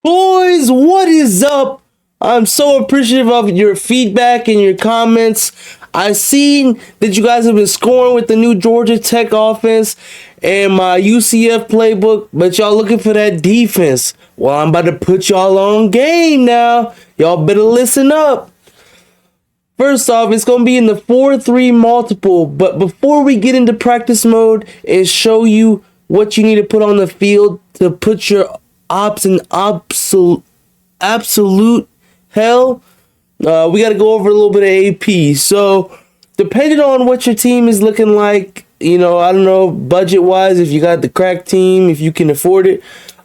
Boys, what is up? I'm so appreciative of your feedback and your comments. I've seen that you guys have been scoring with the new Georgia Tech offense and my UCF playbook, but y'all looking for that defense. Well, I'm about to put y'all on game now. Y'all better listen up. First off, it's going to be in the 4-3 multiple, but before we get into practice mode and show you what you need to put on the field to put your ops in absolute hell, we got to go over a little bit of AP. So, depending on what your team is looking like, I don't know, budget-wise, if you got the crack team, if you can afford it,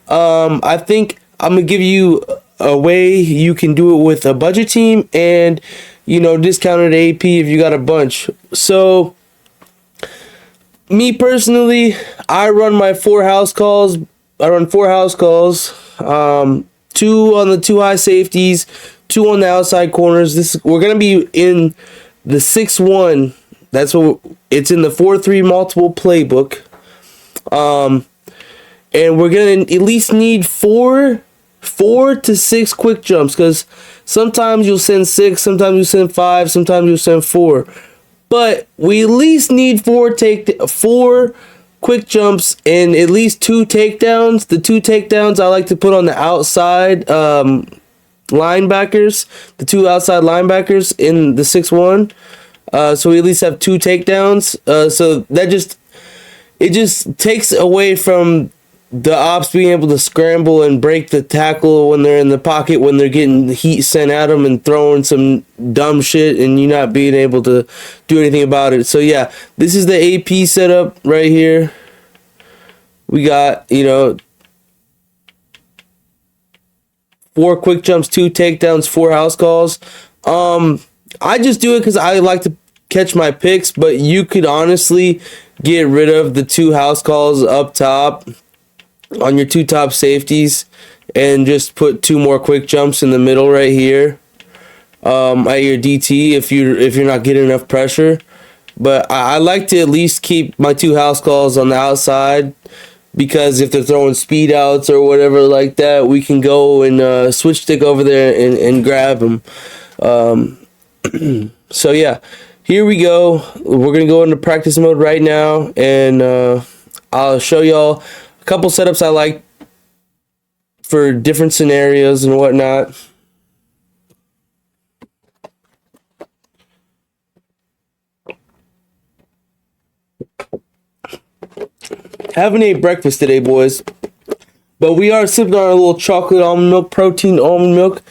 I think I'm going to give you a way you can do it with a budget team and, discounted AP if you got a bunch. So, me personally, I run 4 house calls. Two on the 2 high safeties, 2 on the outside corners. We're gonna be in the 6-1. That's what it's in the 4-3 multiple playbook. And we're gonna at least need 4 to 6 quick jumps, because sometimes you'll send 6, sometimes you send 5, sometimes you'll send 4. But we at least need 4 quick jumps and at least 2 takedowns. The 2 takedowns I like to put on the outside linebackers, the 2 outside linebackers in the 6-1. So we at least have 2 takedowns. So that just takes away from the ops being able to scramble and break the tackle when they're in the pocket, when they're getting the heat sent at them and throwing some dumb shit and you not being able to do anything about it. So yeah, this is the AP setup right here. We got, 4 quick jumps, 2 takedowns, 4 house calls. I just do it because I like to catch my picks, but you could honestly get rid of the 2 house calls up top on your 2 top safeties and just put 2 more quick jumps in the middle right here at your DT if you're not getting enough pressure. But I like to at least keep my 2 house calls on the outside, because if they're throwing speed outs or whatever like that, we can go and switch stick over there and grab them. So yeah, here we go. We're gonna go into practice mode right now, and I'll show y'all a couple setups I like for different scenarios and whatnot. Haven't ate breakfast today, boys, but we are sipping on a little chocolate almond milk, protein almond milk.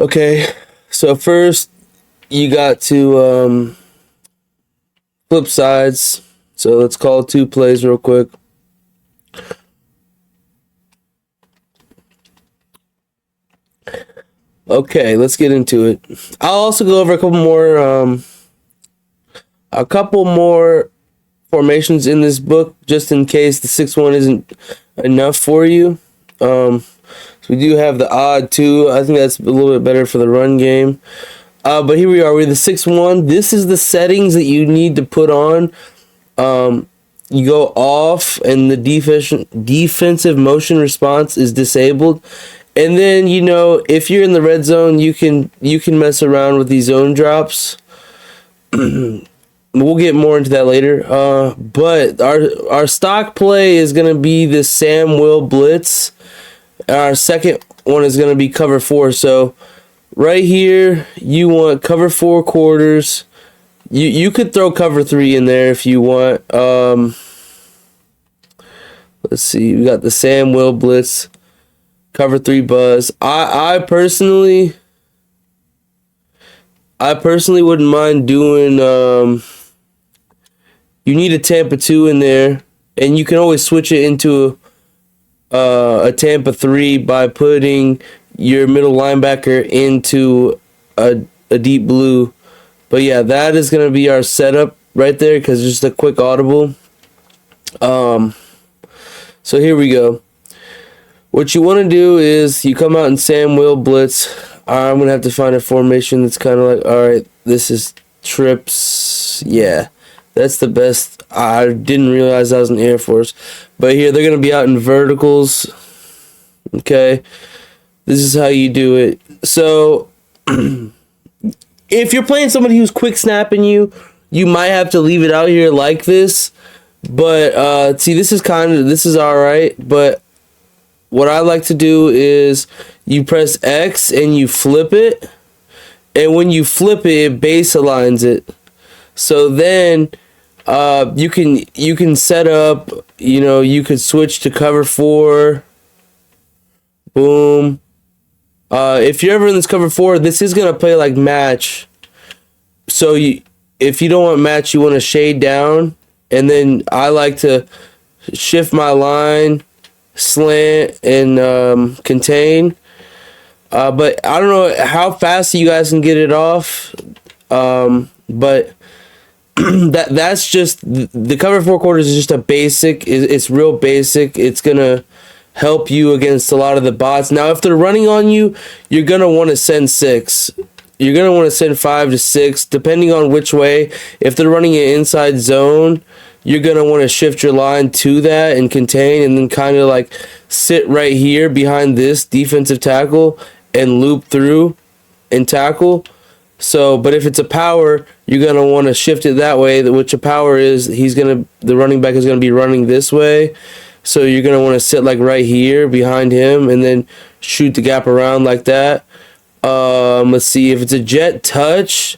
Okay, so first you got to flip sides. So let's call 2 plays real quick. Okay, let's get into it. I'll also go over a couple more formations in this book, just in case the 6-1 isn't enough for you. So we do have the odd 2. I think that's a little bit better for the run game. But here we are with the 6-1. This is the settings that you need to put on. You go off, and the defensive motion response is disabled. And then, if you're in the red zone, you can mess around with these zone drops. We'll get more into that later. But our stock play is going to be the Sam Will Blitz. Our second one is going to be cover 4. So right here, you want cover 4 quarters. You could throw cover 3 in there if you want. Let's see. We got the Sam Will Blitz. Cover 3 buzz. I personally wouldn't mind doing. You need a Tampa 2 in there, and you can always switch it into a Tampa 3 by putting your middle linebacker into a deep blue. But yeah, that is going to be our setup right there, because it's just a quick audible. So here we go. What you want to do is you come out in Sam Will Blitz. I'm going to have to find a formation that's kind of like, all right, this is trips. Yeah, that's the best. I didn't realize I was in Air Force. But here, they're going to be out in verticals. Okay, this is how you do it. So if you're playing somebody who's quick snapping you, you might have to leave it out here like this. But see, this is all right. But what I like to do is you press X and you flip it, and when you flip it, it base aligns it. So then you can set up, you could switch to cover 4. Boom. If you're ever in this cover 4, this is gonna play like match. So if you don't want match, you want to shade down, and then I like to shift my line, slant, and contain. But I don't know how fast you guys can get it off. But that's just the cover 4 quarters is just a basic. It's real basic. It's gonna help you against a lot of the bots. Now, if they're running on you, you're gonna want to send 6. You're gonna want to send 5 to 6, depending on which way. If they're running an inside zone, you're gonna want to shift your line to that and contain, and then kind of like sit right here behind this defensive tackle and loop through and tackle. So, but if it's a power, you're gonna want to shift it that way. Which a power is, the running back is gonna be running this way. So you're gonna want to sit like right here behind him, and then shoot the gap around like that. Let's see, if it's a jet touch,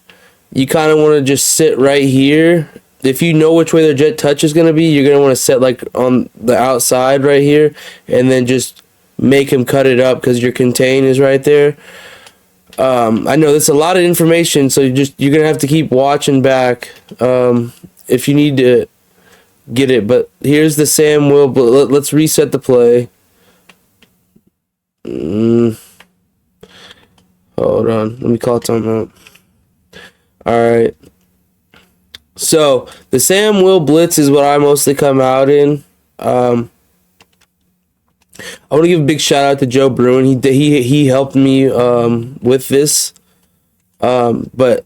you kind of want to just sit right here. If you know which way their jet touch is gonna be, you're gonna want to set like on the outside right here, and then just make him cut it up because your contain is right there. I know that's a lot of information, so you're gonna have to keep watching back if you need to get it. But here's the Sam Will. Let's reset the play. Hold on, let me call timeout. All right. So the Sam Will Blitz is what I mostly come out in. I want to give a big shout out to Joe Bruin. He helped me with this. But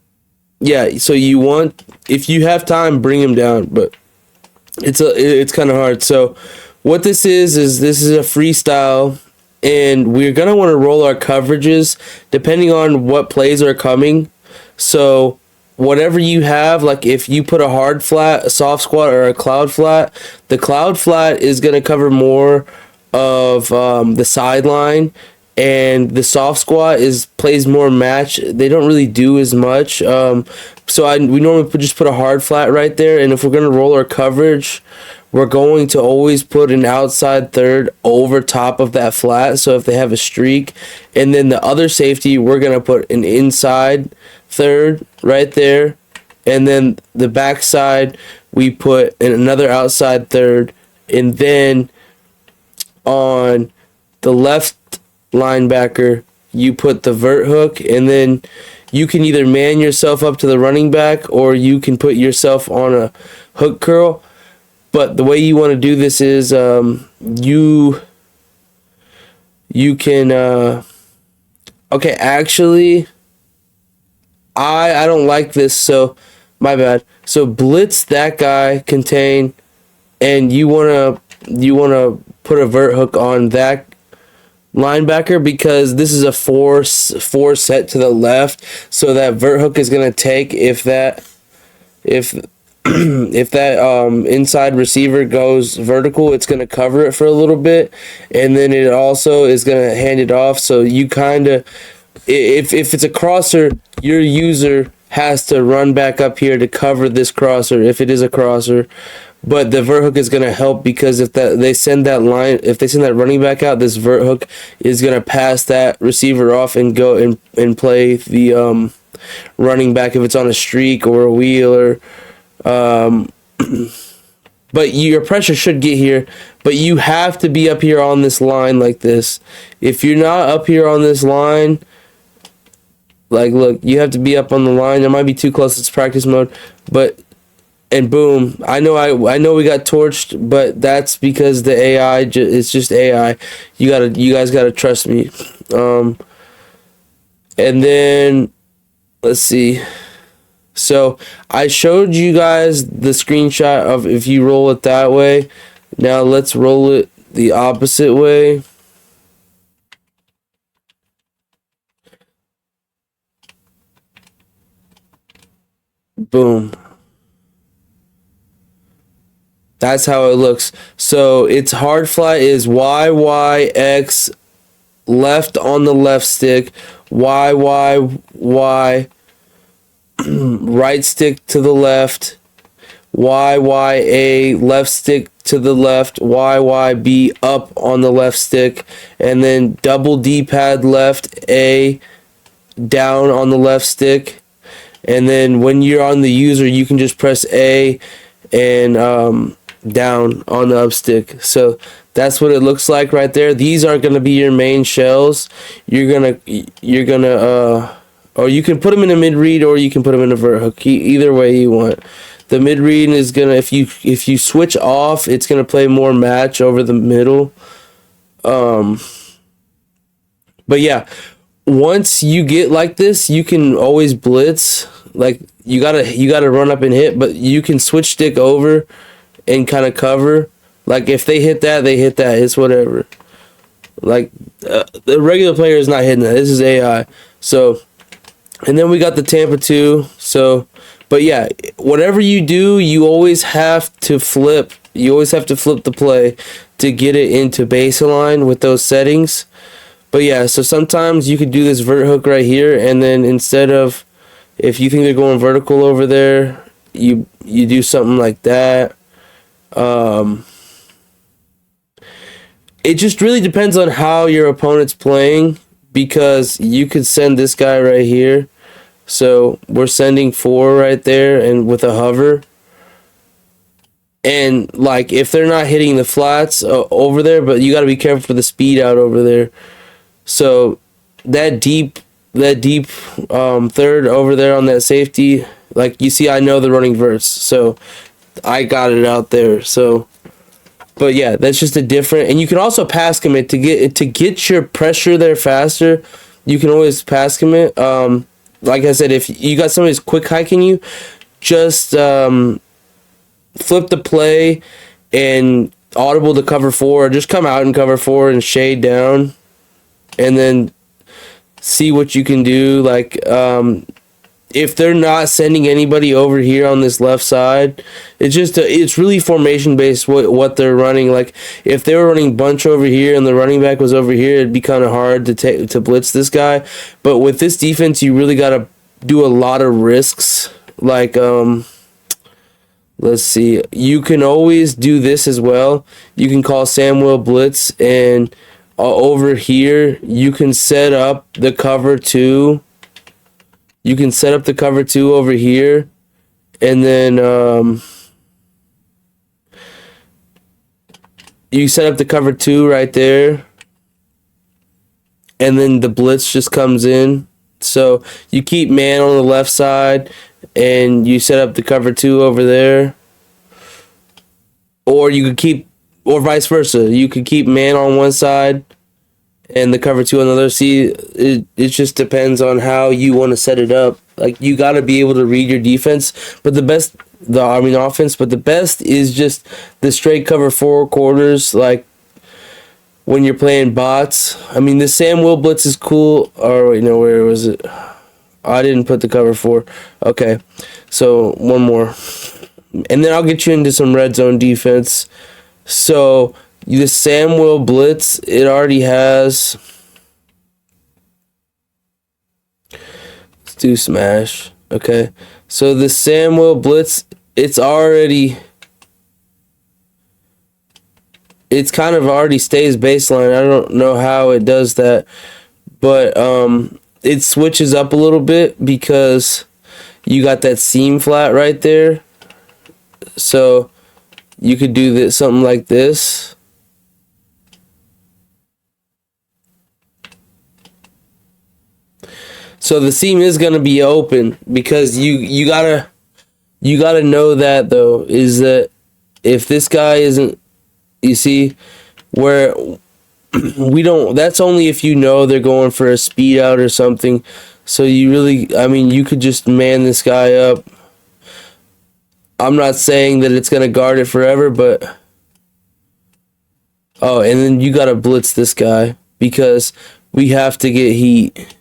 yeah, so if you have time, bring him down. But it's kind of hard. So what this is this is a freestyle, and we're gonna want to roll our coverages depending on what plays are coming. So whatever you have, like if you put a hard flat, a soft squat, or a cloud flat, the cloud flat is gonna cover more of the sideline, and the soft squat plays more match. They don't really do as much. So we normally just put a hard flat right there, and if we're gonna roll our coverage, we're going to always put an outside third over top of that flat. So if they have a streak, and then the other safety, we're gonna put an inside third right there, and then the backside we put another outside third, and then on the left linebacker you put the vert hook, and then you can either man yourself up to the running back, or you can put yourself on a hook curl. But the way you want to do this is you can okay, actually I don't like this, so my bad. So blitz that guy, contain, and you wanna put a vert hook on that linebacker, because this is a four set to the left, so that vert hook is gonna take if that inside receiver goes vertical, it's gonna cover it for a little bit, and then it also is gonna hand it off. So you kind of, if it's a crosser, your user has to run back up here to cover this crosser if it is a crosser. But the vert hook is going to help, because if they send that running back out, this vert hook is going to pass that receiver off and go and play the running back if it's on a streak or a wheel or but your pressure should get here, but you have to be up here on this line like this. If you're not up here on this line, like, look, you have to be up on the line. It might be too close. It's practice mode, and boom. I know we got torched, but that's because the AI. It's just AI. You guys gotta trust me. And then let's see. So I showed you guys the screenshot of if you roll it that way. Now let's roll it the opposite way. Boom. That's how it looks. So its hard flat is Y, Y, X, left on the left stick, Y, Y, Y, right stick to the left, Y, Y, A, left stick to the left, Y, Y, B, up on the left stick, and then double D-pad left, A, down on the left stick. And then when you're on the user, you can just press A and down on the up stick. So that's what it looks like right there. These are going to be your main shells. You're gonna or you can put them in a mid read, or you can put them in a vert hook. Either way you want. The mid read is gonna, if you switch off, it's gonna play more match over the middle. But yeah, once you get like this, you can always blitz. Like you gotta run up and hit, but you can switch stick over and kind of cover. Like if they hit that, they hit that. It's whatever. Like the regular player is not hitting that. This is AI. So, and then we got the Tampa 2. So, but yeah, whatever you do, you always have to flip. You always have to flip the play to get it into baseline with those settings. But yeah, so sometimes you could do this vert hook right here, and then instead of, if you think they're going vertical over there, you do something like that. It just really depends on how your opponent's playing, because you could send this guy right here. So we're sending 4 right there, and with a hover. And like if they're not hitting the flats over there, but you got to be careful for the speed out over there. So that deep third over there on that safety, like you see, I know they're running verts, so I got it out there. So, but yeah, that's just a different. And you can also pass commit to get your pressure there faster. You can always pass commit. Like I said, if you got somebody's quick hiking you, just flip the play and audible to cover 4, or just come out and cover 4 and shade down. And then see what you can do. Like if they're not sending anybody over here on this left side, it's really formation based what they're running. Like if they were running bunch over here and the running back was over here, it'd be kind of hard to blitz this guy. But with this defense, you really got to do a lot of risks. Like let's see, you can always do this as well. You can call Samuel blitz, and over here you can set up the cover 2. You can set up the cover 2 over here, and then you set up the cover 2 right there, and then the blitz just comes in. So you keep man on the left side, and you set up the cover 2 over there, or you could keep, or vice versa. You could keep man on one side and the cover 2 on the other. See, it just depends on how you want to set it up. Like you got to be able to read your defense, but offense. But the best is just the straight cover 4 quarters. Like when you're playing bots. I mean, the Sam Will blitz is cool. Or wait, no, where was it? I didn't put the cover 4. Okay, so one more, and then I'll get you into some red zone defense. So the Sam Will blitz, it already has. Let's do smash. Okay, so the Sam Will blitz, it's kind of already stays baseline. I don't know how it does that, but it switches up a little bit because you got that seam flat right there. So you could do this, something like this. So the seam is gonna be open, because you gotta know that though, is that if this guy isn't, you see, where we don't, that's only if you know they're going for a speed out or something. So you really, I mean, you could just man this guy up. I'm not saying that it's gonna guard it forever, but oh, and then you gotta blitz this guy because we have to get heat.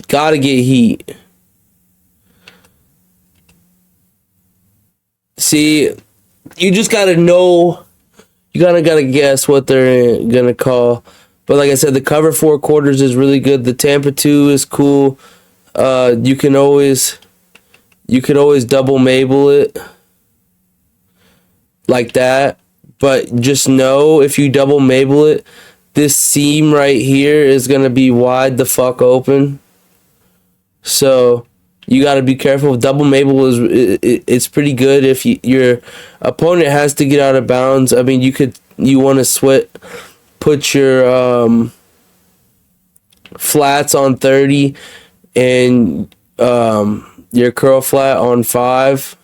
Gotta get heat. See, you just gotta know. You gotta guess what they're gonna call. But like I said, the cover 4/4 is really good. The Tampa 2 is cool. You can always double Mabel it like that. But just know if you double Mabel it, this seam right here is gonna be wide the fuck open. So you got to be careful. Double Mabel it's pretty good if your opponent has to get out of bounds. I mean, you want to put your flats on 30 and your curl flat on 5.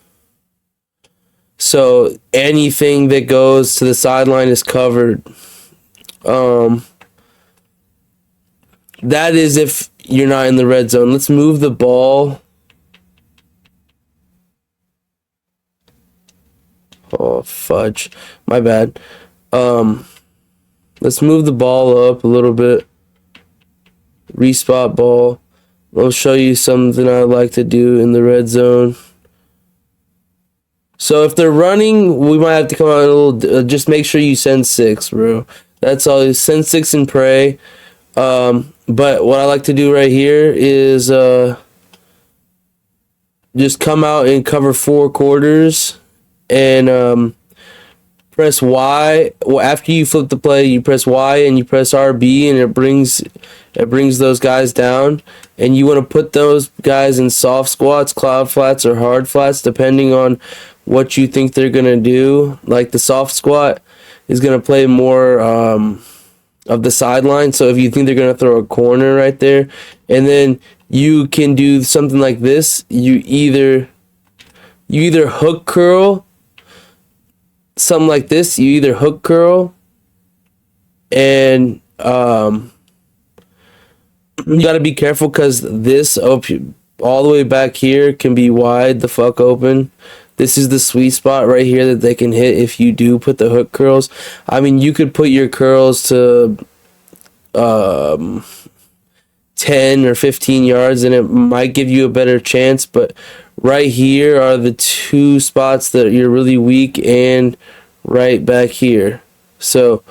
So anything that goes to the sideline is covered. That is if you're not in the red zone. Let's move the ball. Oh, fudge. My bad. Let's move the ball up a little bit. Respot ball. I'll show you something I like to do in the red zone. So if they're running, we might have to come out a little. Just make sure you send 6, bro. That's all. Send 6 and pray. But what I like to do right here is just come out and cover 4/4 and press Y. Well, after you flip the play, you press Y and you press RB, and it brings those guys down. And you want to put those guys in soft squats, cloud flats, or hard flats, depending on what you think they're gonna do. Like the soft squat is gonna play more of the sideline. So if you think they're gonna throw a corner right there, and then you can do something like this. You either hook curl, something like this. You either hook curl, and you got to be careful because this all the way back here can be wide the fuck open. This is the sweet spot right here that they can hit if you do put the hook curls. I mean, you could put your curls to 10 or 15 yards and it might give you a better chance, but right here are the 2 spots that you're really weak, and right back here. So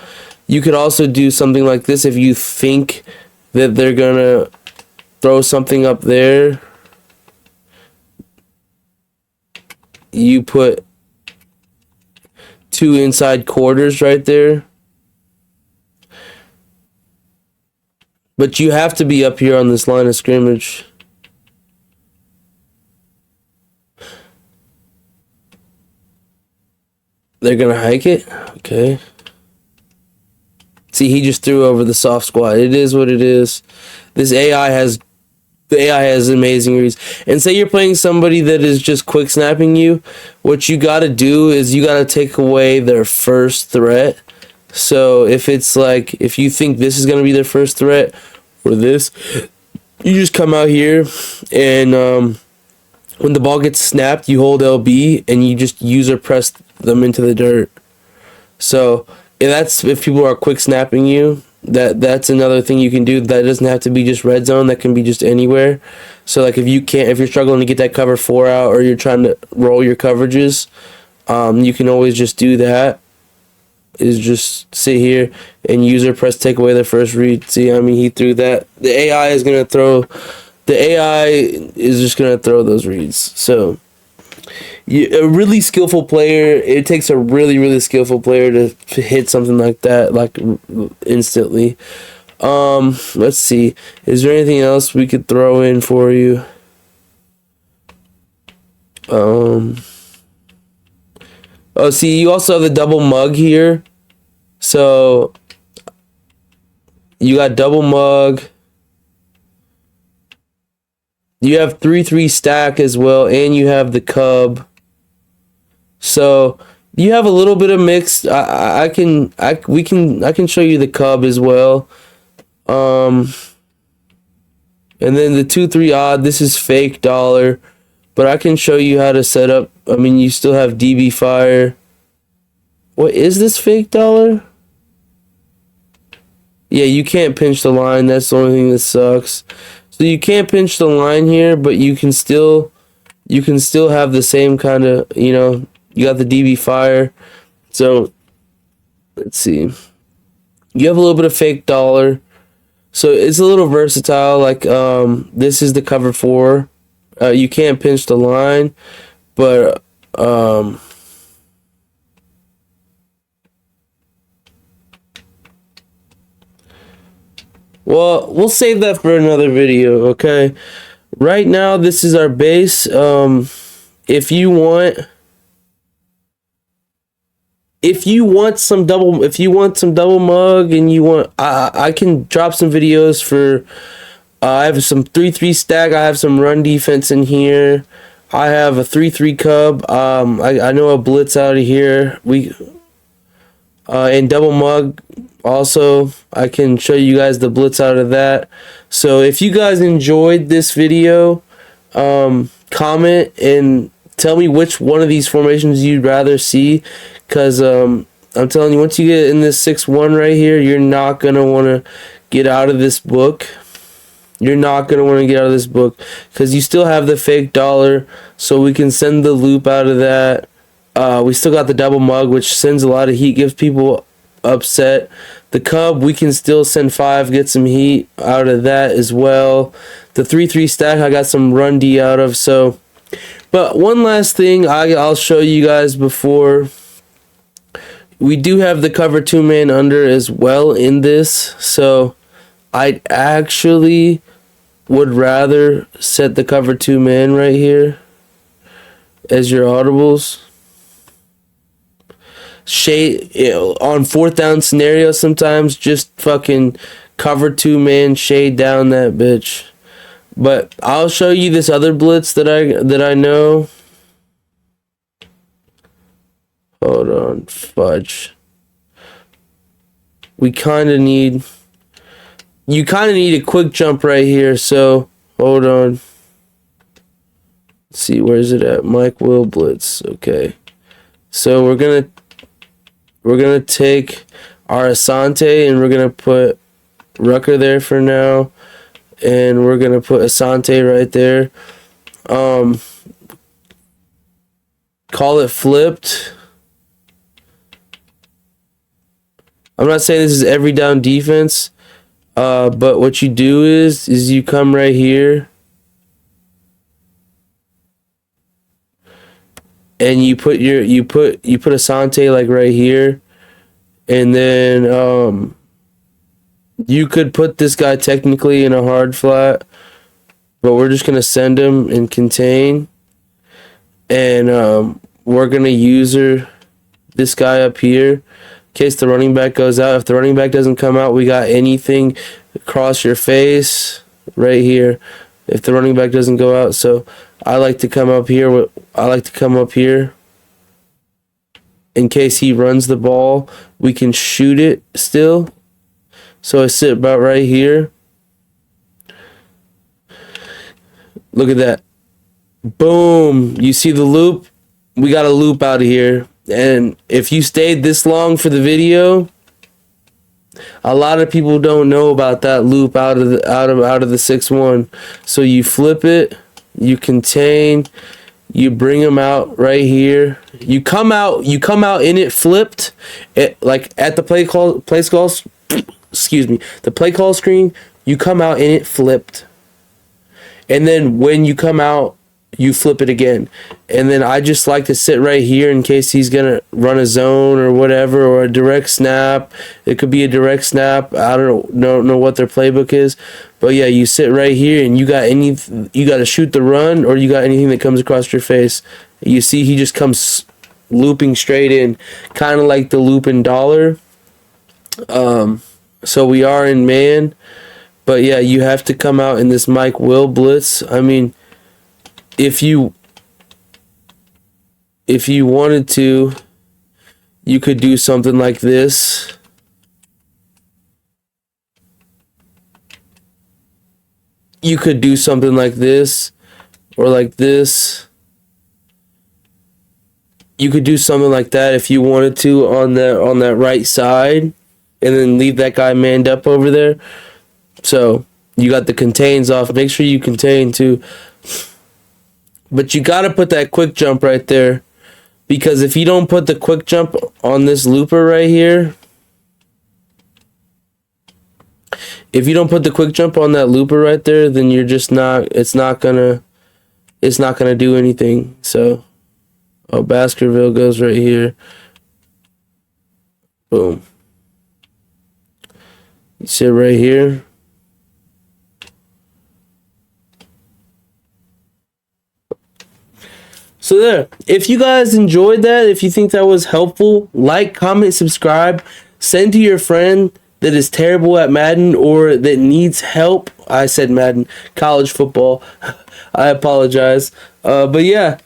you could also do something like this if you think that they're gonna throw something up there. You put 2 inside quarters right there. But you have to be up here on this line of scrimmage. They're going to hike it? Okay. See, he just threw over the soft squat. It is what it is. The AI has amazing reads. And say you're playing somebody that is just quick snapping you, what you got to do is you got to take away their first threat. So if it's like, if you think this is going to be their first threat or this, you just come out here and when the ball gets snapped, you hold LB and you just user press them into the dirt. So if people are quick snapping you, that's another thing you can do. That doesn't have to be just red zone. That can be just anywhere. So like if you're struggling to get that cover 4 out, or you're trying to roll your coverages, you can always just do that. Is just sit here and user press take away the first read. See, I mean, he threw that. The AI is just gonna throw those reads. So a really skillful player. It takes a really, really skillful player to hit something like that, like instantly. Let's see. Is there anything else we could throw in for you? Oh, see, you also have the double mug here. So you got double mug. You have 3-3 stack as well, and you have the cub. So you have a little bit of mixed. I can show you the cub as well. And then the 2-3 odd. This is fake dollar, but I can show you how to set up. I mean, you still have DB fire. What is this fake dollar? Yeah, you can't pinch the line. That's the only thing that sucks. So you can't pinch the line here, but you can still have the same kind of, You got the DB fire. So let's see. You have a little bit of fake dollar. So it's a little versatile. Like this is the cover 4. You can't pinch the line, but well, we'll save that for another video, okay? Right now, this is our base. If you want some double mug and you want, I can drop some videos for. I have some 3-3 stack. I have some run defense in here. I have a 3-3 cub. I know a blitz out of here. And double mug. Also, I can show you guys the blitz out of that. So if you guys enjoyed this video, comment and tell me which one of these formations you'd rather see. Because I'm telling you, once you get in this 6-1 right here, you're not going to want to get out of this book. You're not going to want to get out of this book because you still have the fake dollar. So we can send the loop out of that. We still got the double mug, which sends a lot of heat, gives people upset. The cub, we can still send 5, get some heat out of that as well. The 3-3 stack, I got some run D out of. So, but one last thing I'll show you guys before. We do have the cover 2-man under as well in this. So I actually would rather set the cover 2-man right here as your audibles. Shade, you know, on 4th down scenario, sometimes just fucking cover 2-man, shade down that bitch. But I'll show you this other blitz that I know. Hold on, fudge. You kind of need a quick jump right here. So hold on. Let's see, where's it at? Mike Will blitz. Okay, so we're gonna take our Asante and we're gonna put Rucker there for now, and we're gonna put Asante right there. Call it flipped. I'm not saying this is every down defense, but what you do is you come right here and you put Asante like right here, and then you could put this guy technically in a hard flat, but we're just gonna send him and contain, and we're gonna user this guy up here in case the running back goes out. If the running back doesn't come out, we got anything across your face right here if the running back doesn't go out. So I like to come up here. In case he runs the ball, we can shoot it still. So I sit about right here. Look at that. Boom. You see the loop? We got a loop out of here. And if you stayed this long for the video, a lot of people don't know about that loop out of the 6-1. So you flip it, you contain, you bring them out right here. You come out in it flipped, like at the play call the play call screen. You come out in it flipped, and then when you come out, you flip it again. And then I just like to sit right here in case he's gonna run a zone or whatever, or a direct snap. It could be a direct snap. I don't know what their playbook is, but yeah, you sit right here and you got to shoot the run, or you got anything that comes across your face. You see he just comes looping straight in, kind of like the loop in dollar. So we are in man, but yeah, you have to come out in this Mike Will blitz. I mean, if you wanted to, you could do something like this. You could do something like this, or like this. You could do something like that if you wanted to on that right side, and then leave that guy manned up over there. So you got the contains off. Make sure you contain too. But you got to put that quick jump right there, Because if you don't put the quick jump on this looper right here, if you don't put the quick jump on that looper right there, then you're just not, it's not gonna do anything. So, oh, Baskerville goes right here. Boom. You sit right here. So there, if you guys enjoyed that, if you think that was helpful, like, comment, subscribe, send to your friend that is terrible at Madden or that needs help. I said Madden, college football. I apologize. But yeah,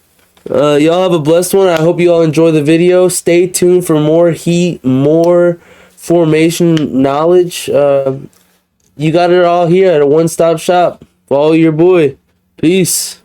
y'all have a blessed one. I hope you all enjoy the video. Stay tuned for more heat, more formation knowledge. You got it all here at a one-stop shop. Follow your boy. Peace.